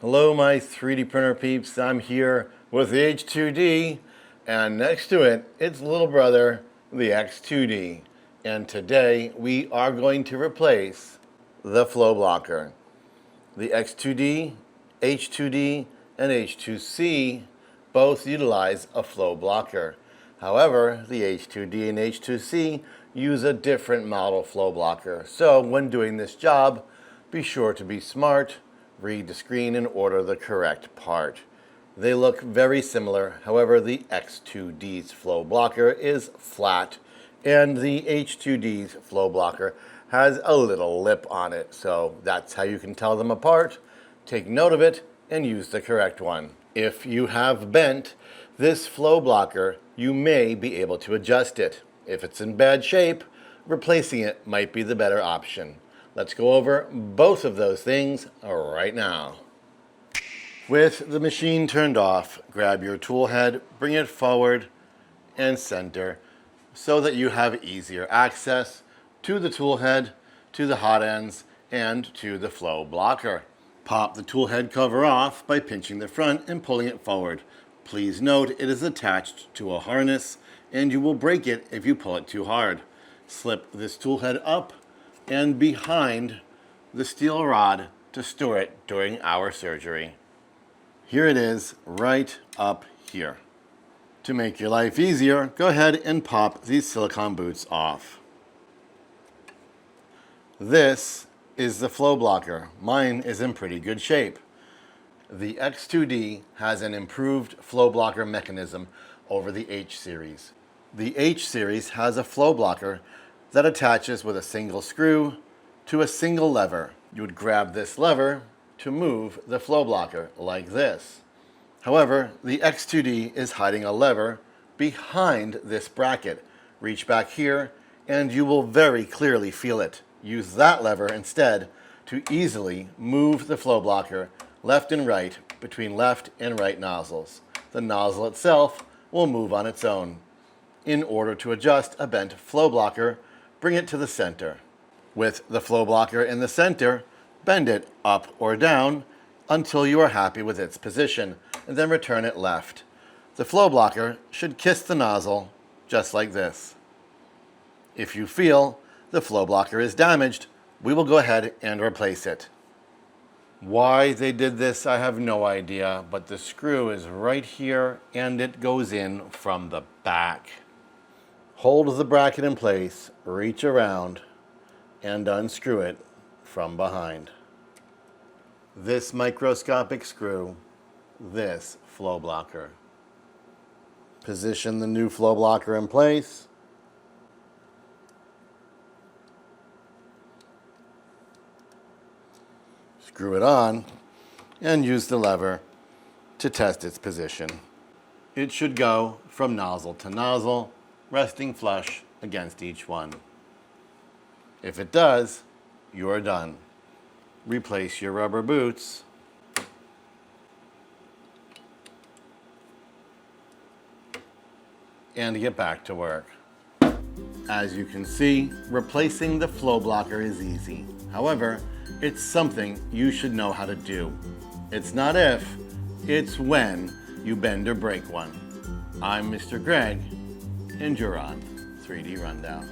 Hello my 3D printer peeps, I'm here with the H2D and next to it, its little brother, the X2D. And today we are going to replace the flow blocker. The X2D, H2D, and H2C both utilize a flow blocker. However, the H2D and H2C use a different model flow blocker. So when doing this job, be sure to be smart, read the screen and order the correct part. They look very similar, however the X2D's flow blocker is flat and the H2D's flow blocker has a little lip on it. So that's how you can tell them apart. Take note of it and use the correct one. If you have bent this flow blocker, you may be able to adjust it. If it's in bad shape, replacing it might be the better option. Let's go over both of those things right now. With the machine turned off, grab your tool head, bring it forward and center so that you have easier access to the tool head, to the hot ends, and to the flow blocker. Pop the tool head cover off by pinching the front and pulling it forward. Please note it is attached to a harness and you will break it if you pull it too hard. Slip this tool head up and behind the steel rod to store it during our surgery. Here it is, right up here. To make your life easier, go ahead and pop these silicone boots off. This is the flow blocker. Mine is in pretty good shape. The X2D has an improved flow blocker mechanism over the H series. The H series has a flow blocker that attaches with a single screw to a single lever. You would grab this lever to move the flow blocker like this. However, the X2D is hiding a lever behind this bracket. Reach back here and you will very clearly feel it. Use that lever instead to easily move the flow blocker left and right between left and right nozzles. The nozzle itself will move on its own. In order to adjust a bent flow blocker, bring it to the center. With the flow blocker in the center, bend it up or down until you are happy with its position, and then return it left. The flow blocker should kiss the nozzle just like this. If you feel the flow blocker is damaged, we will go ahead and replace it. Why they did this, I have no idea, but the screw is right here and it goes in from the back. Hold the bracket in place, reach around, and unscrew it from behind. This microscopic screw, this flow blocker. Position the new flow blocker in place. Screw it on and use the lever to test its position. It should go from nozzle to nozzle, resting flush against each one. If it does, you are done. Replace your rubber boots and get back to work. As you can see, replacing the flow blocker is easy. However, it's something you should know how to do. It's not if, it's when you bend or break one. I'm Mr. Greg, and you're on 3D Rundown.